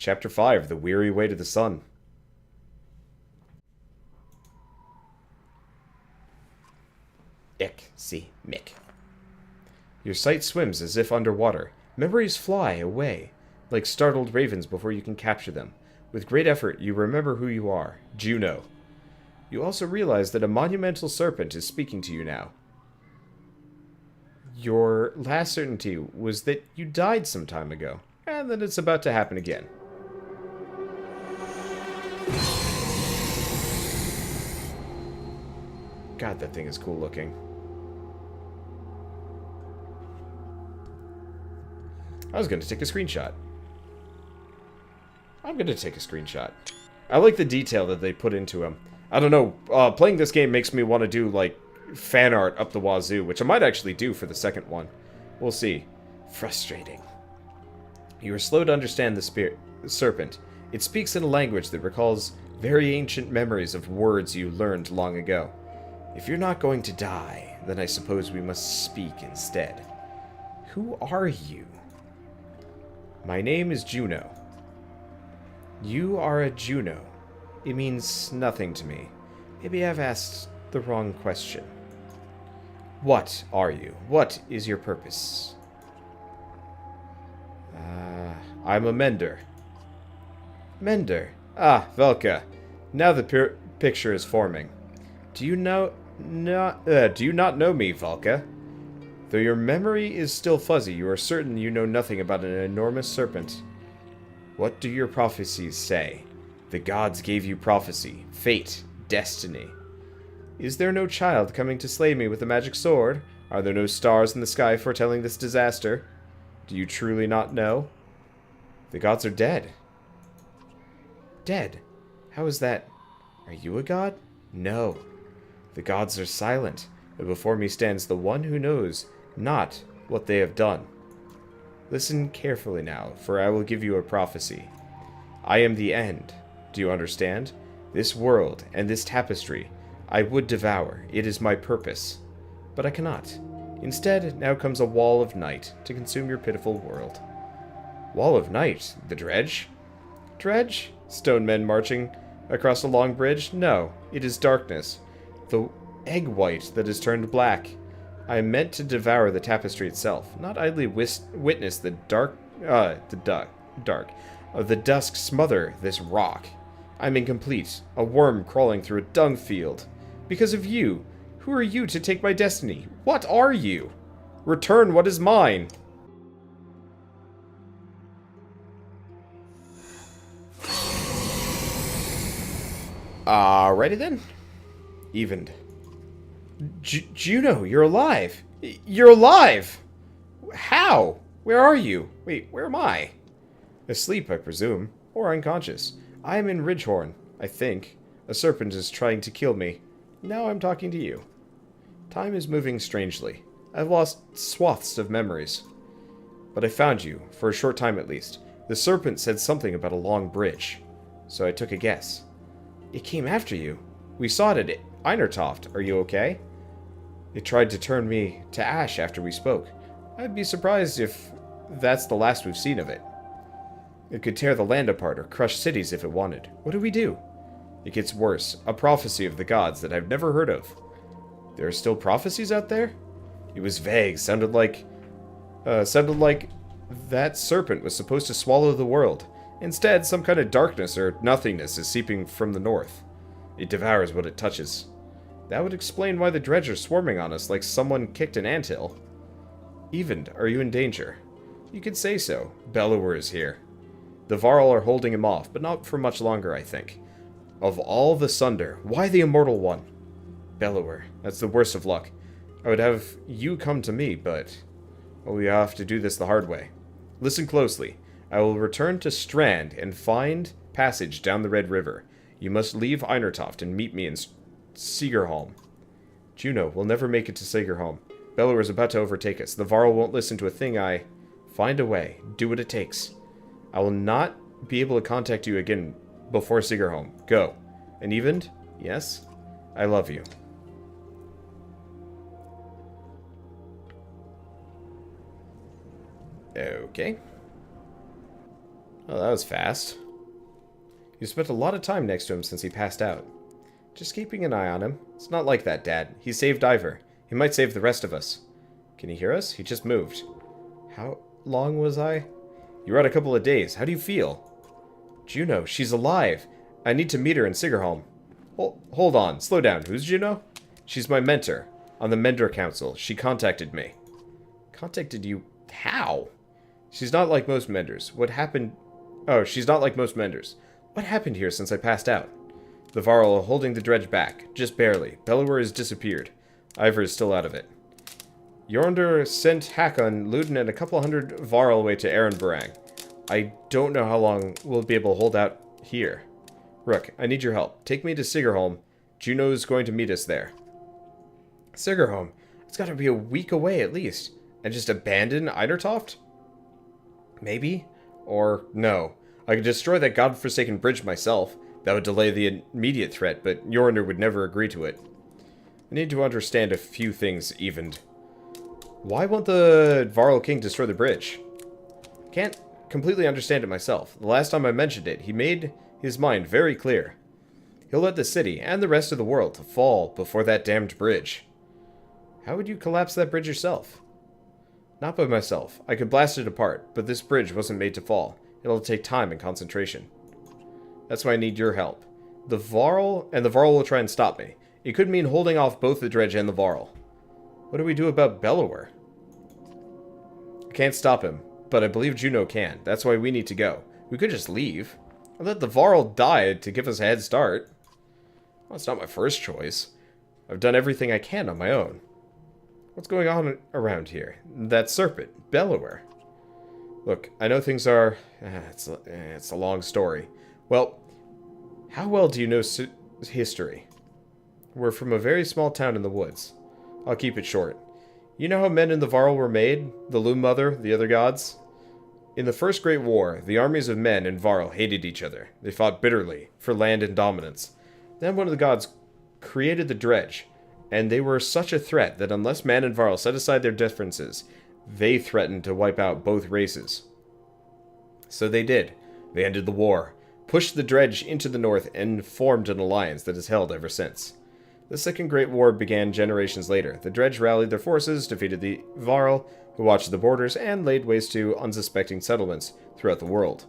Chapter 5, The Weary Way to the Sun. Ik, see, Mick. Your sight swims as if underwater. Memories fly away, like startled ravens before you can capture them. With great effort, you remember who you are, Juno. You also realize that a monumental serpent is speaking to you now. Your last certainty was that you died some time ago, and that it's about to happen again. God, that thing is cool looking. I was going to take a screenshot. I'm going to take a screenshot. I like the detail that they put into him. I don't know, playing this game makes me want to do, like, fan art up the wazoo, which I might actually do for the second one. We'll see. Frustrating. You are slow to understand the serpent. It speaks in a language that recalls very ancient memories of words you learned long ago. If you're not going to die, then I suppose we must speak instead. Who are you? My name is Juno. You are a Juno. It means nothing to me. Maybe I've asked the wrong question. What are you? What is your purpose? I'm a mender. Mender. Ah, Velka. Now the picture is forming. Do you not know me, Valka? Though your memory is still fuzzy, you are certain you know nothing about an enormous serpent. What do your prophecies say? The gods gave you prophecy, fate, destiny. Is there no child coming to slay me with a magic sword? Are there no stars in the sky foretelling this disaster? Do you truly not know? The gods are dead. Dead? How is that? Are you a god? No. The gods are silent, but before me stands the one who knows not what they have done. Listen carefully now, for I will give you a prophecy. I am the end. Do you understand? This world and this tapestry I would devour. It is my purpose. But I cannot. Instead, now comes a wall of night to consume your pitiful world. Wall of night? The dredge? Dredge? Stone men marching across a long bridge? No, it is darkness. The egg white that is turned black. I am meant to devour the tapestry itself, not idly witness the the dusk smother this rock. I'm incomplete, a worm crawling through a dung field. Because of you. Who are you to take my destiny? What are you? Return what is mine. Alrighty then. Evened. Juno, you're alive! You're alive! How? Where are you? Wait, where am I? Asleep, I presume. Or unconscious. I am in Ridgehorn, I think. A serpent is trying to kill me. Now I'm talking to you. Time is moving strangely. I've lost swaths of memories. But I found you, for a short time at least. The serpent said something about a long bridge. So I took a guess. It came after you. We saw it at Einertoft. Are you okay? It tried to turn me to ash after we spoke. I'd be surprised if that's the last we've seen of it. It could tear the land apart or crush cities if it wanted. What do we do? It gets worse. A prophecy of the gods that I've never heard of. There are still prophecies out there? It was vague. Sounded like that serpent was supposed to swallow the world. Instead, some kind of darkness or nothingness is seeping from the north. It devours what it touches. That would explain why the dredge are swarming on us like someone kicked an anthill. Evened, are you in danger? You could say so. Bellower is here. The Varl are holding him off, but not for much longer, I think. Of all the Sunder, why the immortal one? Bellower, that's the worst of luck. I would have you come to me, but... well, we have to do this the hard way. Listen closely. I will return to Strand and find passage down the Red River. You must leave Einertoft and meet me in Sigerholm. Juno, we'll never make it to Sigerholm. Bellower is about to overtake us. The Varl won't listen to a thing I... Find a way. Do what it takes. I will not be able to contact you again before Sigerholm. Go. And Evened? Yes? I love you. Okay. Oh, that was fast. You spent a lot of time next to him since he passed out. Just keeping an eye on him. It's not like that, Dad. He saved Ivor. He might save the rest of us. Can you hear us? He just moved. How long was I? You were out a couple of days. How do you feel? Juno, she's alive. I need to meet her in Sigerholm. Hold on. Slow down. Who's Juno? She's my mentor. On the Mender Council. She contacted me. Contacted you? How? She's not like most Menders. What happened? Oh, she's not like most Menders. What happened here since I passed out? The Varl are holding the dredge back. Just barely. Bellower has disappeared. Ivor is still out of it. Yonder sent Hakon, Luden, and a couple hundred Varl away to Ehrenberang. I don't know how long we'll be able to hold out here. Rook, I need your help. Take me to Sigerholm. Juno's going to meet us there. Sigerholm? It's got to be a week away at least. And just abandon Eidertoft? Maybe? Or no. I could destroy that godforsaken bridge myself. That would delay the immediate threat, but Yonder would never agree to it. I need to understand a few things evened. Why won't the Varl King destroy the bridge? Can't completely understand it myself. The last time I mentioned it, he made his mind very clear. He'll let the city and the rest of the world fall before that damned bridge. How would you collapse that bridge yourself? Not by myself. I could blast it apart, but this bridge wasn't made to fall. It'll take time and concentration. That's why I need your help. The Varl will try and stop me. It could mean holding off both the dredge and the Varl. What do we do about Bellower? I can't stop him, but I believe Juno can. That's why we need to go. We could just leave. I let the Varl die to give us a head start. Well, it's not my first choice. I've done everything I can on my own. What's going on around here? That serpent, Bellower. Look, I know things are... it's a long story. Well, how well do you know history? We're from a very small town in the woods. I'll keep it short. You know how men in the Varl were made? The Loom Mother, the other gods? In the First Great War, the armies of men and Varl hated each other. They fought bitterly for land and dominance. Then one of the gods created the dredge, and they were such a threat that unless man and Varl set aside their differences, they threatened to wipe out both races. So they did. They ended the war, pushed the dredge into the north, and formed an alliance that has held ever since. The Second Great War began generations later. The dredge rallied their forces, defeated the Varl, who watched the borders, and laid waste to unsuspecting settlements throughout the world.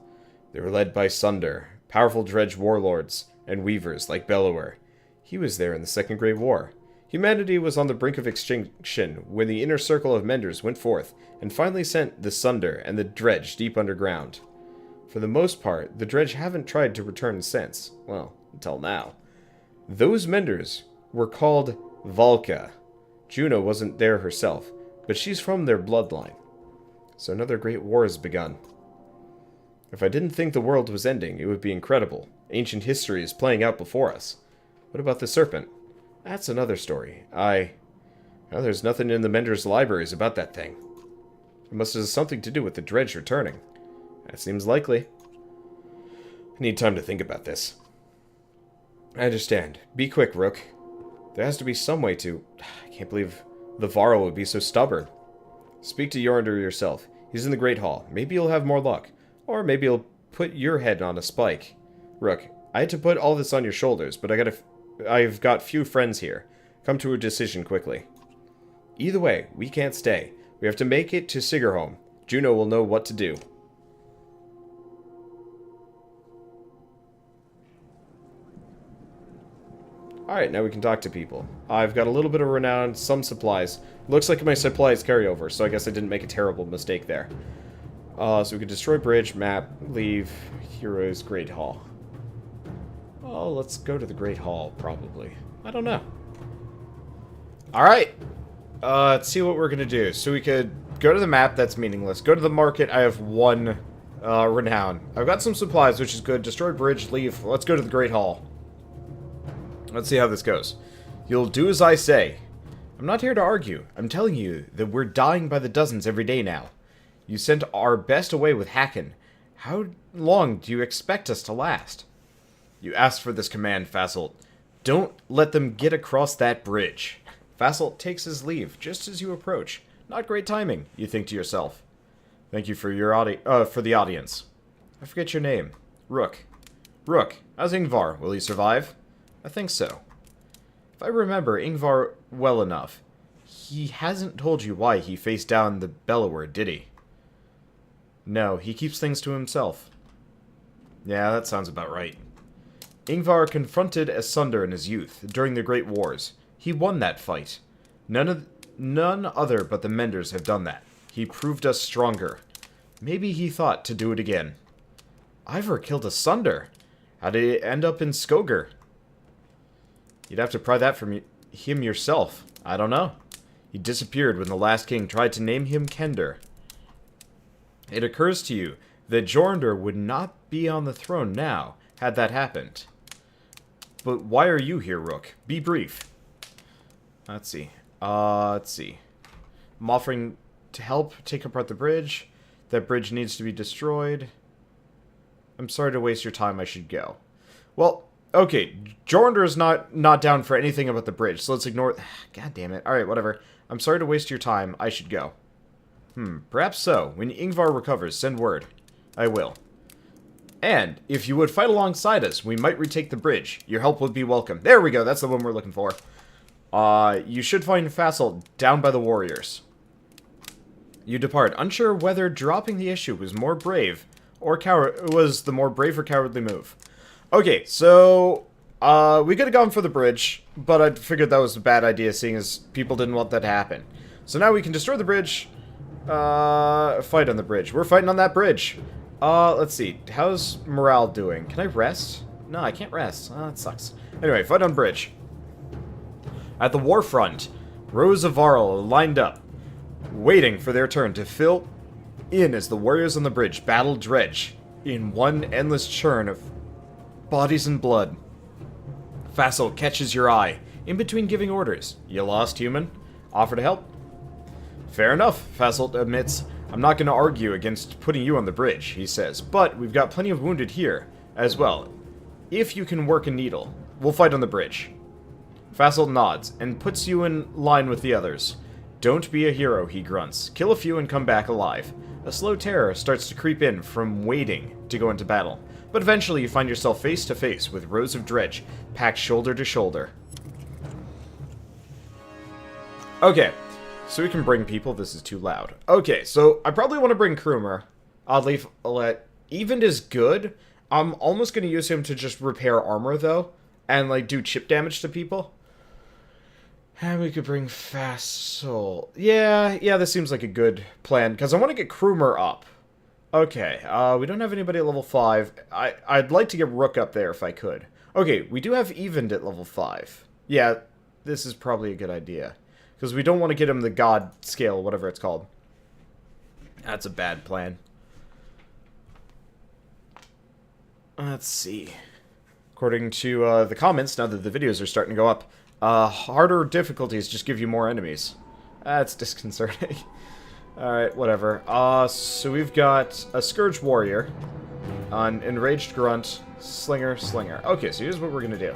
They were led by Sunder, powerful dredge warlords, and weavers like Bellower. He was there in the Second Great War. Humanity was on the brink of extinction when the inner circle of Menders went forth and finally sent the Sunder and the dredge deep underground. For the most part, the dredge haven't tried to return since. Well, until now. Those Menders were called Valka. Juno wasn't there herself, but she's from their bloodline. So another great war has begun. If I didn't think the world was ending, it would be incredible. Ancient history is playing out before us. What about the serpent? That's another story. Well, there's nothing in the Mender's libraries about that thing. It must have something to do with the dredge returning. That seems likely. I need time to think about this. I understand. Be quick, Rook. There has to be some way to... I can't believe the Varl would be so stubborn. Speak to Yonder yourself. He's in the Great Hall. Maybe you'll have more luck. Or maybe he'll put your head on a spike. Rook, I had to put all this on your shoulders, but I've got few friends here. Come to a decision quickly. Either way, we can't stay. We have to make it to Sigerholm. Juno will know what to do. Alright, now we can talk to people. I've got a little bit of renown, some supplies. Looks like my supplies carry over, so I guess I didn't make a terrible mistake there. So we can destroy bridge, map, leave, Heroes, Great Hall. Oh, let's go to the Great Hall, probably. I don't know. Alright. Let's see what we're gonna do. So we could go to the map, that's meaningless. Go to the market, I have 1 renown. I've got some supplies, which is good. Destroy bridge, leave. Let's go to the Great Hall. Let's see how this goes. You'll do as I say. I'm not here to argue. I'm telling you that we're dying by the dozens every day now. You sent our best away with Hakon. How long do you expect us to last? You asked for this command, Fasolt. Don't let them get across that bridge. Fasolt takes his leave just as you approach. Not great timing, you think to yourself. Thank you for your the audience. I forget your name. Rook. Rook, how's Ingvar? Will he survive? I think so. If I remember Ingvar well enough, he hasn't told you why he faced down the Bellower, did he? No, he keeps things to himself. Yeah, that sounds about right. Ingvar confronted Asunder in his youth, during the Great Wars. He won that fight. None other but the Menders have done that. He proved us stronger. Maybe he thought to do it again. Ivar killed Asunder. How did he end up in Skoger? You'd have to pry that from him yourself. I don't know. He disappeared when the last king tried to name him Kender. It occurs to you that Yonder would not be on the throne now, had that happened. But why are you here, Rook? Be brief. Let's see. I'm offering to help take apart the bridge. That bridge needs to be destroyed. I'm sorry to waste your time. I should go. Well, okay. Jornder is not down for anything about the bridge, so let's ignore... God damn it. Alright, whatever. I'm sorry to waste your time. I should go. Perhaps so. When Ingvar recovers, send word. I will. And, if you would fight alongside us, we might retake the bridge. Your help would be welcome. There we go. That's the one we're looking for. You should find Fassel down by the warriors. You depart, unsure whether dropping the issue was more brave or was the more brave or cowardly move. Okay, so we could have gone for the bridge, but I figured that was a bad idea, seeing as people didn't want that to happen. So now we can destroy the bridge. Fight on the bridge. We're fighting on that bridge. Let's see. How's morale doing? Can I rest? No, I can't rest. That sucks. Anyway, fight on bridge. At the war front, rows of Varl lined up, waiting for their turn to fill in as the warriors on the bridge battled dredge in one endless churn of bodies and blood. Fassel catches your eye, in between giving orders. You lost, human? Offer to help? Fair enough, Fassel admits. I'm not going to argue against putting you on the bridge, he says, but we've got plenty of wounded here, as well. If you can work a needle, we'll fight on the bridge. Fassel nods, and puts you in line with the others. Don't be a hero, he grunts. Kill a few and come back alive. A slow terror starts to creep in from waiting to go into battle, but eventually you find yourself face to face with rows of dredge, packed shoulder to shoulder. Okay, so we can bring people. This is too loud. Okay, so I probably want to bring Krumer. Oddly, Evened is good. I'm almost going to use him to just repair armor, though, and, like, do chip damage to people. And we could bring Fassel. Yeah, this seems like a good plan, because I want to get Krumer up. Okay, we don't have anybody at level 5. I'd like to get Rook up there if I could. Okay, we do have Evened at level 5. Yeah, this is probably a good idea. Because we don't want to get him the god scale, whatever it's called. That's a bad plan. Let's see. According to the comments, now that the videos are starting to go up, harder difficulties just give you more enemies. That's disconcerting. Alright, whatever. So we've got a Scourge Warrior, an Enraged Grunt, Slinger. Okay, so here's what we're gonna do.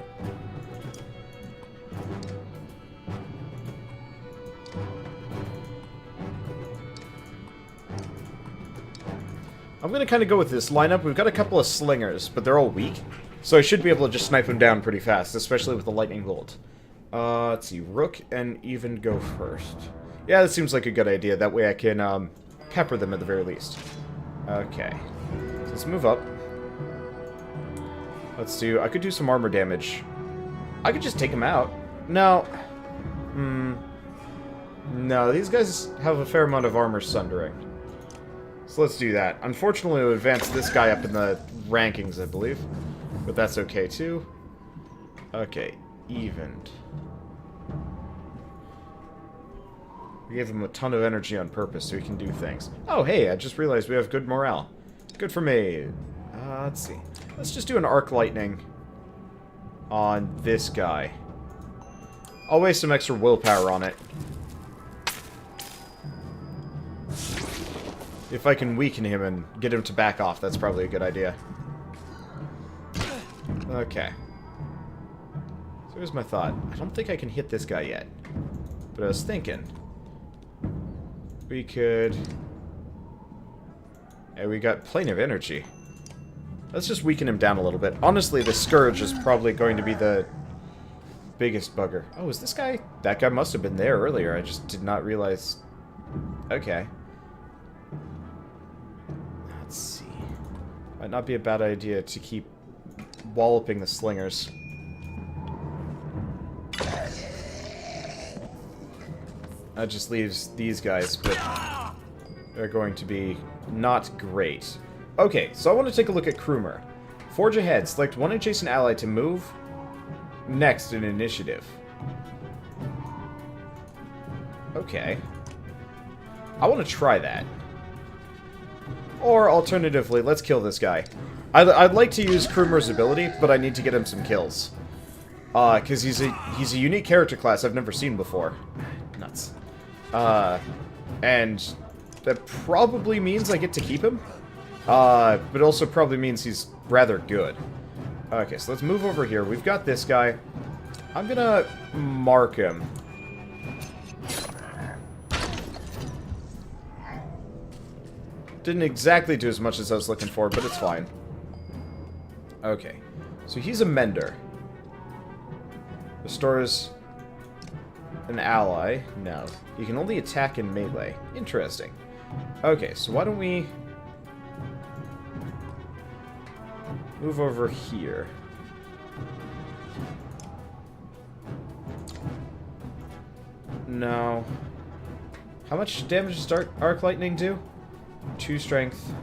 I'm gonna kind of go with this lineup. We've got a couple of Slingers, but they're all weak. So I should be able to just snipe them down pretty fast, especially with the Lightning Bolt. Let's see, Rook and Even go first. Yeah, that seems like a good idea. That way I can pepper them at the very least. Okay. So let's move up. I could do some armor damage. I could just take them out. No. No, these guys have a fair amount of armor sundering. So let's do that. Unfortunately, we'll advance this guy up in the rankings, I believe. But that's okay, too. Okay, Evened. We gave him a ton of energy on purpose so he can do things. Oh, hey, I just realized we have good morale. Good for me. Let's see. Let's just do an Arc Lightning on this guy. I'll waste some extra willpower on it. If I can weaken him and get him to back off, that's probably a good idea. Okay. So here's my thought. I don't think I can hit this guy yet. But I was thinking... we could... Hey, we got plenty of energy. Let's just weaken him down a little bit. Honestly, the Scourge is probably going to be the biggest bugger. Oh, is this guy? That guy must have been there earlier. I just did not realize. Okay. Let's see. Might not be a bad idea to keep walloping the slingers. That just leaves these guys, but they're going to be not great. Okay, so I want to take a look at Krumer. Forge ahead. Select one adjacent ally to move next in initiative. Okay. I want to try that. Or alternatively, let's kill this guy. I'd like to use Krumer's ability, but I need to get him some kills. Because he's a unique character class I've never seen before. Nuts. And that probably means I get to keep him. But also probably means he's rather good. Okay, so let's move over here. We've got this guy. I'm gonna mark him. Didn't exactly do as much as I was looking for, but it's fine. Okay, so he's a mender. Restores an ally. No. You can only attack in melee. Interesting. Okay, so why don't we move over here. No. How much damage does Arc Lightning do? 2 strength.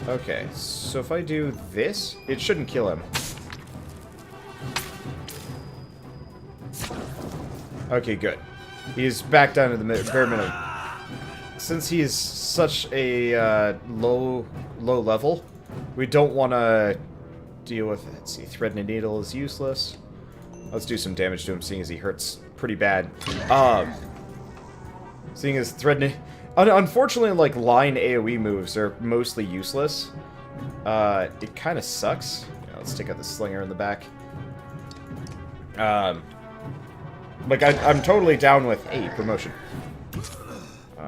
Okay, so if I do this, it shouldn't kill him. Okay, good. He's back down to the bare minimum. Since he is such a low level, we don't want to deal with it. Let's see, Thread and Needle is useless. Let's do some damage to him, seeing as he hurts pretty bad. Seeing as Thread and... Unfortunately, like, line AoE moves are mostly useless. It kind of sucks. Yeah, let's take out the Slinger in the back. Like, I'm totally down with a promotion.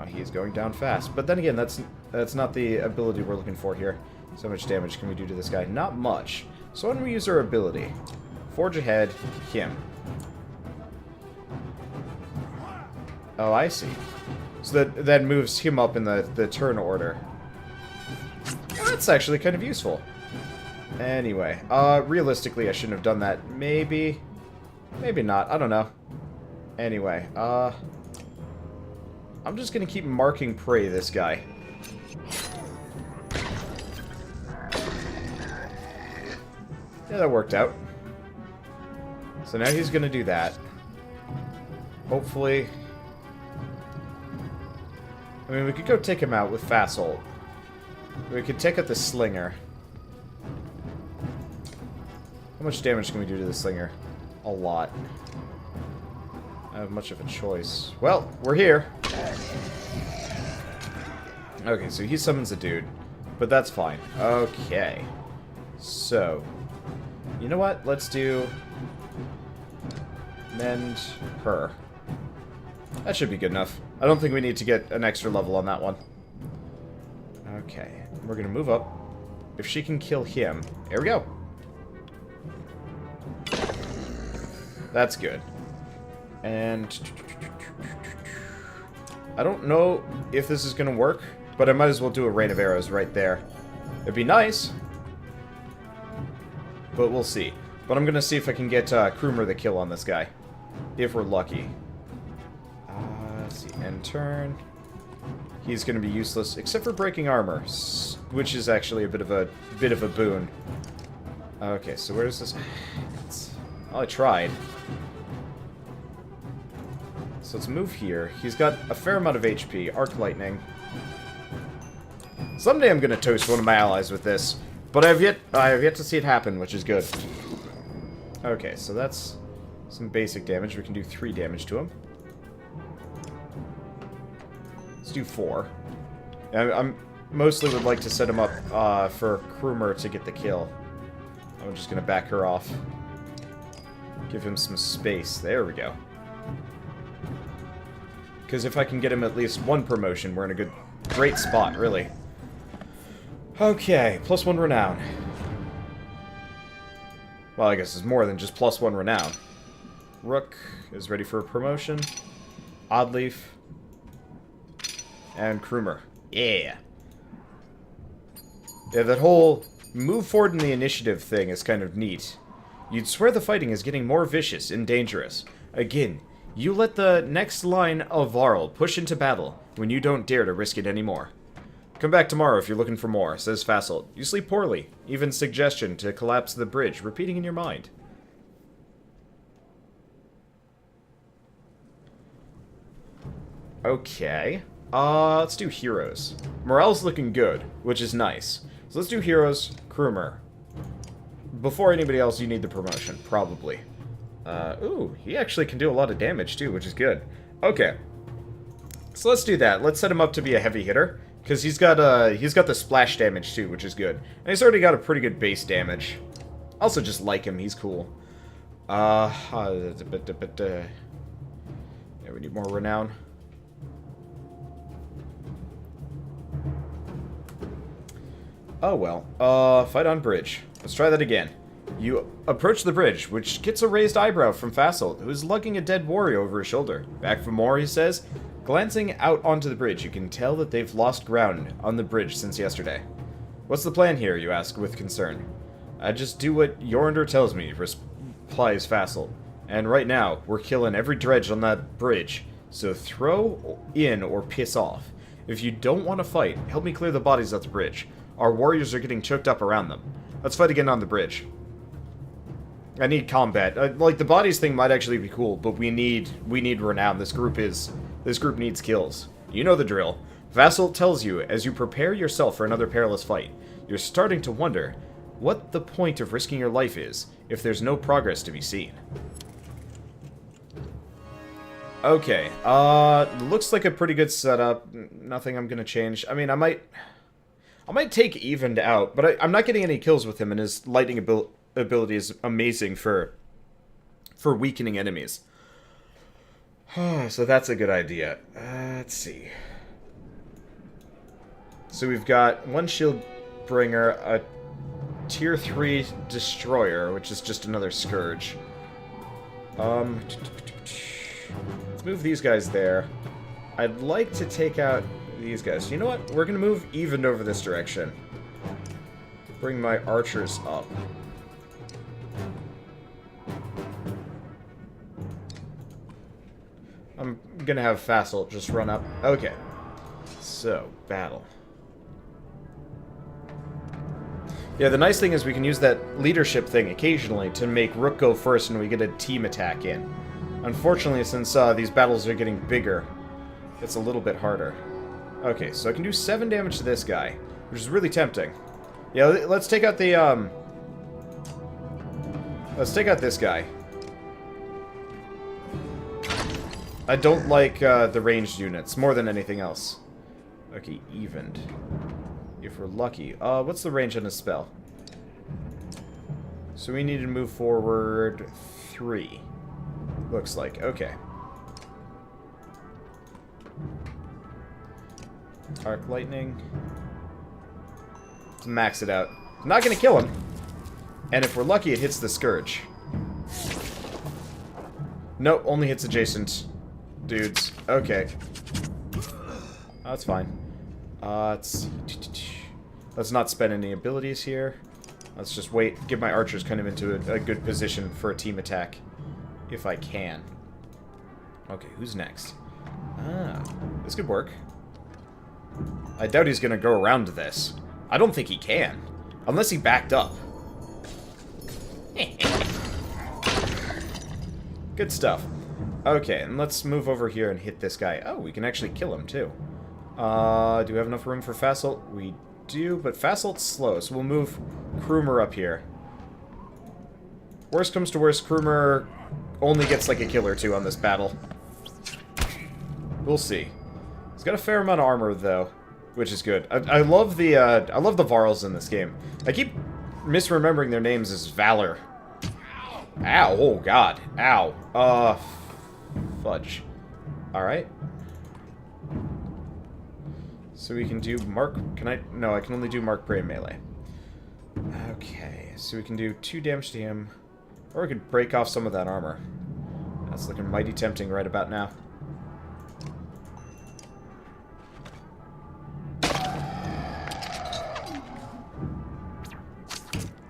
He's going down fast. But then again, that's not the ability we're looking for here. So much damage can we do to this guy? Not much. So when we use our ability, Forge ahead, him. Oh, I see. So that moves him up in the turn order. That's actually kind of useful. Anyway, realistically, I shouldn't have done that. Maybe not. I don't know. Anyway, I'm just gonna keep marking prey this guy. Yeah, that worked out. So now he's gonna do that. Hopefully... I mean, we could go take him out with Fast Ult. We could take out the Slinger. How much damage can we do to the Slinger? A lot. I don't have much of a choice. Well, we're here. Okay, so he summons a dude. But that's fine. Okay. So, you know what? Let's do... Mend her. That should be good enough. I don't think we need to get an extra level on that one. Okay. We're going to move up. If she can kill him... There we go. That's good. And... I don't know if this is going to work, but I might as well do a rain of arrows right there. It'd be nice. But we'll see. But I'm going to see if I can get Krumer the kill on this guy. If we're lucky. Let's see. End turn. He's going to be useless, except for breaking armor, which is actually a bit of a boon. Okay, so where is this? Well, I tried. So let's move here. He's got a fair amount of HP. Arc Lightning. Someday I'm going to toast one of my allies with this, but I have yet to see it happen, which is good. Okay, so that's some basic damage. We can do 3 damage to him. Let's do 4. I'm mostly would like to set him up for Krumer to get the kill. I'm just going to back her off. Give him some space. There we go. Because if I can get him at least 1 promotion, we're in a great spot, really. Okay, +1 renown. Well, I guess it's more than just +1 renown. Rook is ready for a promotion. Oddleaf. And Krumer. Yeah. Yeah, that whole move forward in the initiative thing is kind of neat. You'd swear the fighting is getting more vicious and dangerous. Again, you let the next line of Varl push into battle when you don't dare to risk it anymore. Come back tomorrow if you're looking for more, says Fassel. You sleep poorly. Even suggestion to collapse the bridge, repeating in your mind. Okay. Let's do heroes. Morale's looking good, which is nice. So let's do heroes, Krumer. Before anybody else, you need the promotion, probably. Ooh, he actually can do a lot of damage too, which is good. Okay. So let's do that. Let's set him up to be a heavy hitter, because he's got the splash damage too, which is good. And he's already got a pretty good base damage. Also just like him, he's cool. Yeah, we need more renown. Oh well. Fight on bridge. Let's try that again. You approach the bridge, which gets a raised eyebrow from Fassel, who is lugging a dead warrior over his shoulder. Back for more, he says. Glancing out onto the bridge, you can tell that they've lost ground on the bridge since yesterday. What's the plan here, you ask with concern. I just do what Yonder tells me, replies Fassel. And right now, we're killing every dredge on that bridge, so throw in or piss off. If you don't want to fight, help me clear the bodies off the bridge. Our warriors are getting choked up around them. Let's fight again on the bridge. I need combat. Like, the bodies thing might actually be cool, but we need renown. This group needs kills. You know the drill. Vassal tells you as you prepare yourself for another perilous fight. You're starting to wonder what the point of risking your life is if there's no progress to be seen. Okay, looks like a pretty good setup. Nothing I'm gonna change. I mean, I might take Evened out, but I'm not getting any kills with him, and his lightning ability is amazing for weakening enemies. So that's a good idea. Let's see. So we've got one shield bringer, a tier 3 destroyer, which is just another scourge. Let's move these guys there. I'd like to take out these guys. You know what? We're gonna move Evened over this direction. Bring my archers up. I'm gonna have Fassel just run up. Okay. So, battle. Yeah, the nice thing is we can use that leadership thing occasionally to make Rook go first and we get a team attack in. Unfortunately, since these battles are getting bigger, it's a little bit harder. Okay, so I can do 7 damage to this guy, which is really tempting. Yeah, let's take out the, let's take out this guy. I don't like the ranged units more than anything else. Okay, Evened. If we're lucky. What's the range on his spell? So we need to move forward 3. Looks like. Okay. Arc Lightning. Let's max it out. I'm not going to kill him. And if we're lucky, it hits the Scourge. Nope, only hits adjacent dudes. Okay. That's fine. Let's not spend any abilities here. Let's just wait. Get my archers kind of into a good position for a team attack. If I can. Okay, who's next? This could work. I doubt he's going to go around this. I don't think he can. Unless he backed up. Good stuff. Okay, and let's move over here and hit this guy. Oh, we can actually kill him, too. Do we have enough room for Fassel? We do, but Fassel's slow, so we'll move Krumer up here. Worst comes to worst, Krumer only gets like a kill or 2 on this battle. We'll see. He's got a fair amount of armor, though, which is good. I love the Varls in this game. I keep misremembering their names as Valor. Ow, oh god. Ow. Fudge. Alright. So we can do mark... Can I... No, I can only do mark prey melee. Okay, so we can do 2 damage to him. Or we could break off some of that armor. That's looking mighty tempting right about now.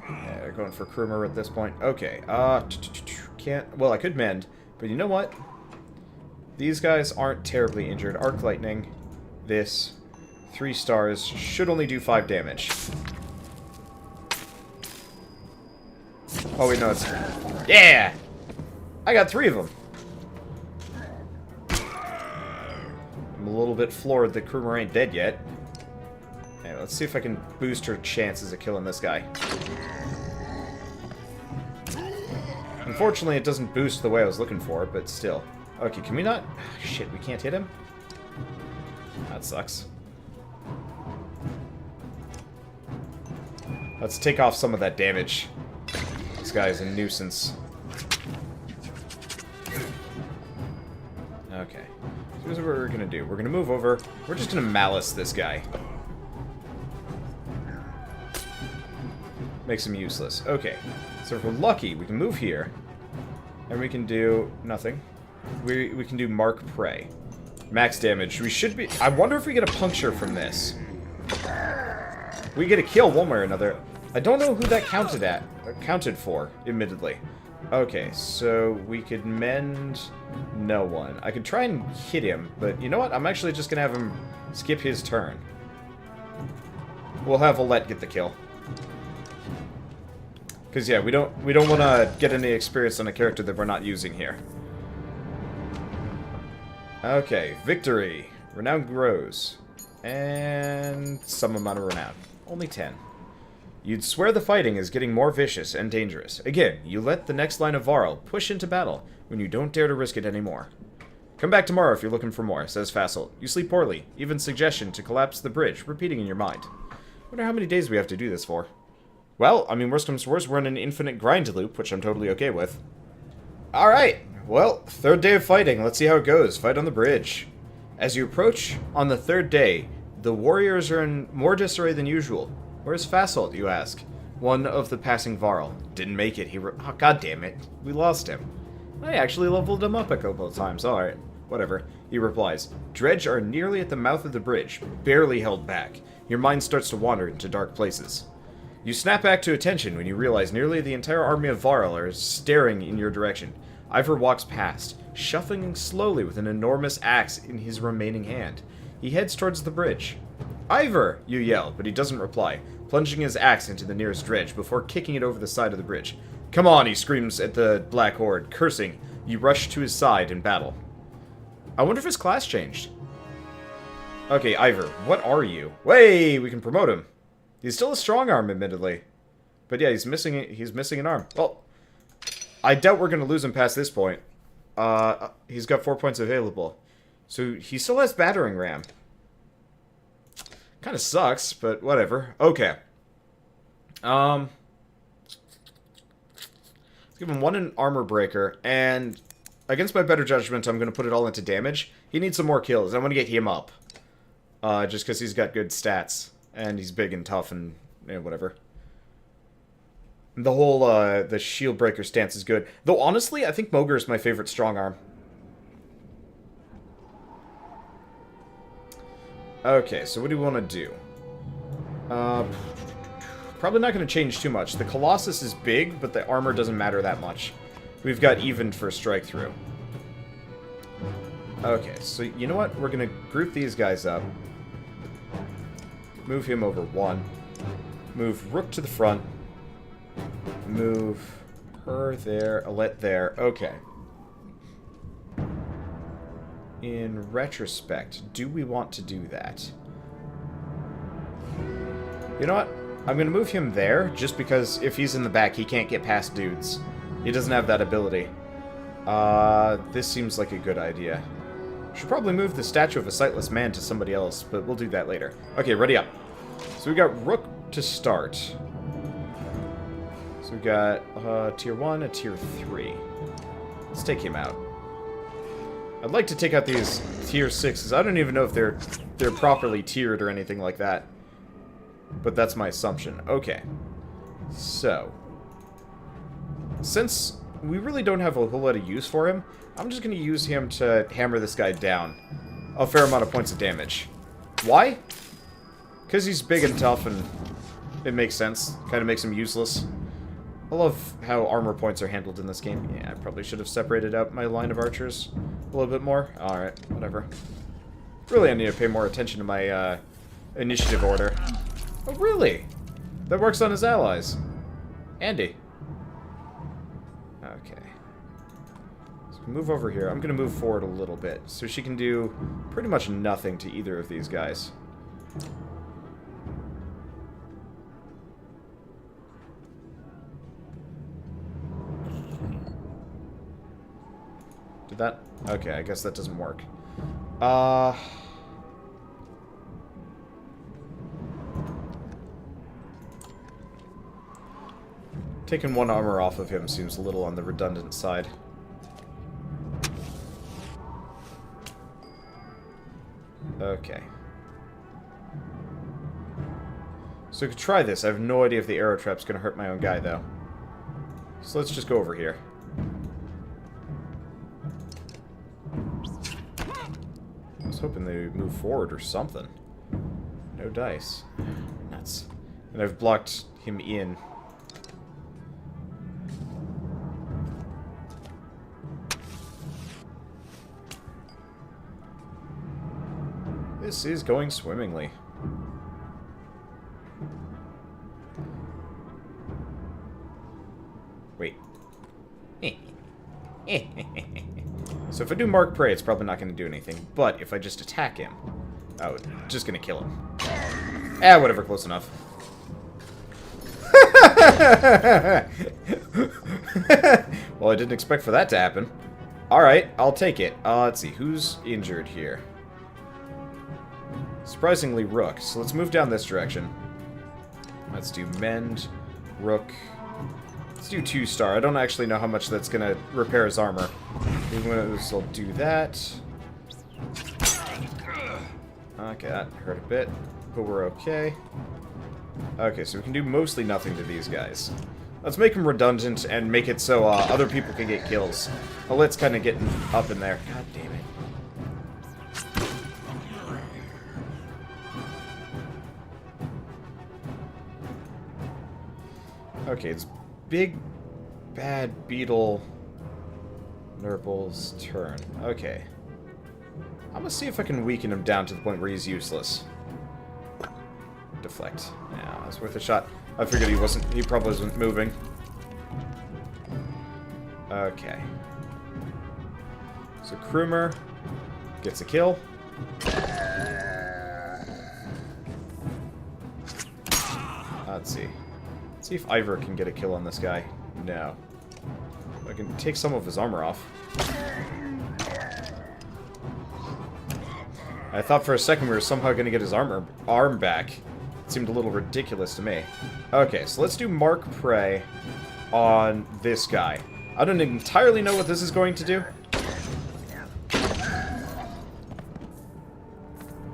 Yeah, going for Krumer at this point. Okay, can't... Well, I could mend, but you know what? These guys aren't terribly injured. Arc Lightning, this, 3 stars, should only do 5 damage. Oh, wait, no, it's... Yeah! I got 3 of them. I'm a little bit floored that Krumer ain't dead yet. Okay, let's see if I can boost her chances of killing this guy. Unfortunately, it doesn't boost the way I was looking for, but still. Okay, can we not... Shit, we can't hit him? That sucks. Let's take off some of that damage. This guy is a nuisance. Okay. Here's what we're gonna do. We're gonna move over. We're just gonna malice this guy. Makes him useless. Okay. So if we're lucky, we can move here. And we can do nothing. We can do mark prey. Max damage. We should be... I wonder if we get a puncture from this. We get a kill one way or another. I don't know who that counted for, admittedly. Okay, so we could mend no one. I could try and hit him, but you know what? I'm actually just gonna have him skip his turn. We'll have Olette get the kill. Because yeah, we don't want to get any experience on a character that we're not using here. Okay, victory. Renown grows. And some amount of renown. Only 10. You'd swear the fighting is getting more vicious and dangerous. Again, you let the next line of Varl push into battle when you don't dare to risk it anymore. Come back tomorrow if you're looking for more, says Fassel. You sleep poorly. Even suggestion to collapse the bridge, repeating in your mind. Wonder how many days we have to do this for. Well, I mean, worst comes to worst, we're in an infinite grind loop, which I'm totally okay with. Alright, well, 3rd day of fighting. Let's see how it goes. Fight on the bridge. As you approach on the 3rd day, the warriors are in more disarray than usual. Where's Fassel, you ask? One of the passing Varl. Didn't make it. Oh, God damn it. We lost him. I actually leveled him up a couple of times. Alright, whatever. He replies. Dredge are nearly at the mouth of the bridge, barely held back. Your mind starts to wander into dark places. You snap back to attention when you realize nearly the entire army of Varl are staring in your direction. Ivor walks past, shuffling slowly with an enormous axe in his remaining hand. He heads towards the bridge. Ivor! You yell, but he doesn't reply, plunging his axe into the nearest dredge before kicking it over the side of the bridge. Come on, he screams at the Black Horde, cursing. You rush to his side in battle. I wonder if his class changed. Okay, Ivor, what are you? Way, we can promote him. He's still a strong arm, admittedly. But yeah, he's missing an arm. Well, I doubt we're going to lose him past this point. He's got 4 points available. So he still has battering ram. Kind of sucks, but whatever. Okay. Let's give him 1 in armor breaker, and against my better judgment, I'm going to put it all into damage. He needs some more kills. I want to get him up. Just because he's got good stats. And he's big and tough and whatever. The whole, the shield breaker stance is good. Though, honestly, I think Moger is my favorite strong arm. Okay, so what do we want to do? Probably not going to change too much. The Colossus is big, but the armor doesn't matter that much. We've got even for strike through. Okay, so you know what? We're going to group these guys up. Move him over 1. Move Rook to the front. Move her there. Olette there. Okay. In retrospect, do we want to do that? You know what? I'm going to move him there, just because if he's in the back, he can't get past dudes. He doesn't have that ability. This seems like a good idea. Should probably move the statue of a sightless man to somebody else, but we'll do that later. Okay, ready up. So we got Rook to start. So we got tier 1, a tier 3. Let's take him out. I'd like to take out these tier 6s. I don't even know if they're properly tiered or anything like that. But that's my assumption. Okay. So, since we really don't have a whole lot of use for him, I'm just going to use him to hammer this guy down a fair amount of points of damage. Why? Because he's big and tough, and it makes sense. Kind of makes him useless. I love how armor points are handled in this game. Yeah, I probably should have separated out my line of archers a little bit more. Alright, whatever. Really, I need to pay more attention to my initiative order. Oh, really? That works on his allies. Andy. Okay. So move over here. I'm going to move forward a little bit. So she can do pretty much nothing to either of these guys. Did that? Okay, I guess that doesn't work. Taking one armor off of him seems a little on the redundant side. Okay. So we could try this. I have no idea if the arrow trap's gonna hurt my own guy, though. So let's just go over here. I was hoping they would move forward or something. No dice. Nuts. And I've blocked him in. This is going swimmingly. Wait. So if I do Mark Prey, it's probably not going to do anything. But if I just attack him, oh, just going to kill him. Ah, whatever, close enough. Well, I didn't expect for that to happen. Alright, I'll take it. Let's see, who's injured here? Surprisingly, Rook. So let's move down this direction. Let's do Mend, Rook. Let's do 2-star. I don't actually know how much that's going to repair his armor. So I'll do that. Okay, that hurt a bit, but we're okay. Okay, so we can do mostly nothing to these guys. Let's make them redundant and make it so other people can get kills. Well, let's kind of get up in there. God damn it. Okay, it's Big Bad Beetle Nurble's turn. Okay. I'm gonna see if I can weaken him down to the point where he's useless. Deflect. Yeah, that's worth a shot. I figured he probably wasn't moving. Okay. So Krumer gets a kill. Let's see. Let's see if Ivor can get a kill on this guy. No. I can take some of his armor off. I thought for a second we were somehow going to get his arm back. It seemed a little ridiculous to me. Okay, so let's do Mark Prey on this guy. I don't entirely know what this is going to do.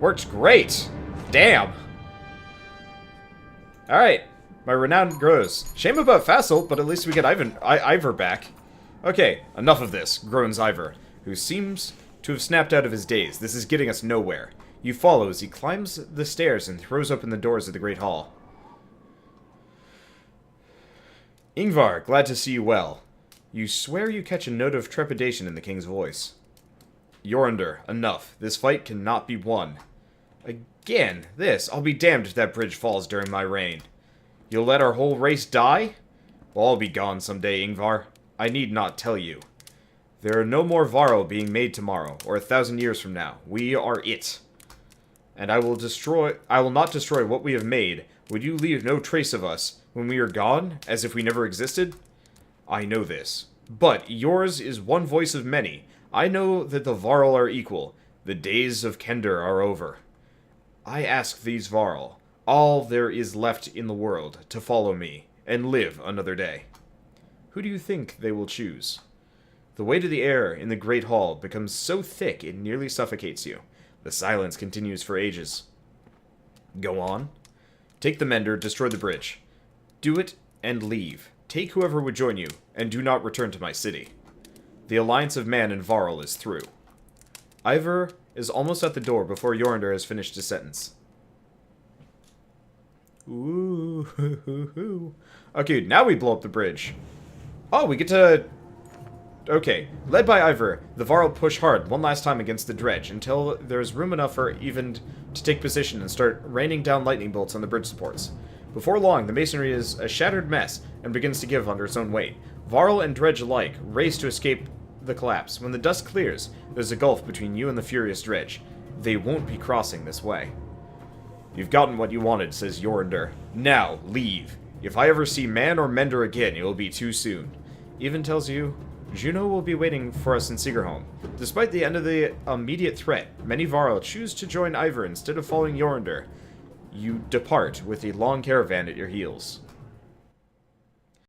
Works great! Damn! Alright. My renown grows. Shame about Fassel, but at least we get Ivor back. Okay, enough of this, groans Ivor, who seems to have snapped out of his daze. This is getting us nowhere. You follow as he climbs the stairs and throws open the doors of the Great Hall. Ingvar, glad to see you well. You swear you catch a note of trepidation in the king's voice. Yonder, enough. This fight cannot be won. Again, this. I'll be damned if that bridge falls during my reign. You'll let our whole race die? Well, I'll be gone someday, Ingvar. I need not tell you. There are no more Varl being made tomorrow, or 1,000 years from now. We are it. And I will not destroy what we have made. Would you leave no trace of us when we are gone, as if we never existed? I know this. But yours is one voice of many. I know that the Varl are equal. The days of Kender are over. I ask these Varl, all there is left in the world, to follow me, and live another day. Who do you think they will choose? The weight of the air in the great hall becomes so thick it nearly suffocates you. The silence continues for ages. Go on. Take the mender, destroy the bridge. Do it, and leave. Take whoever would join you, and do not return to my city. The alliance of man and Varl is through. Ivor is almost at the door before Yonder has finished his sentence. Ooh. Okay, now we blow up the bridge. Oh, we get to... Okay, led by Ivor, the Varl push hard one last time against the dredge until there's room enough for even to take position and start raining down lightning bolts on the bridge supports. Before long, the masonry is a shattered mess and begins to give under its own weight. Varl and dredge alike race to escape the collapse. When the dust clears, there's a gulf between you and the furious dredge. They won't be crossing this way. You've gotten what you wanted, says Yonder. Now, leave. If I ever see man or mender again, it will be too soon. Even tells you, Juno will be waiting for us in Sigerholm. Despite the end of the immediate threat, many Varl choose to join Ivor instead of following Yonder. You depart with a long caravan at your heels.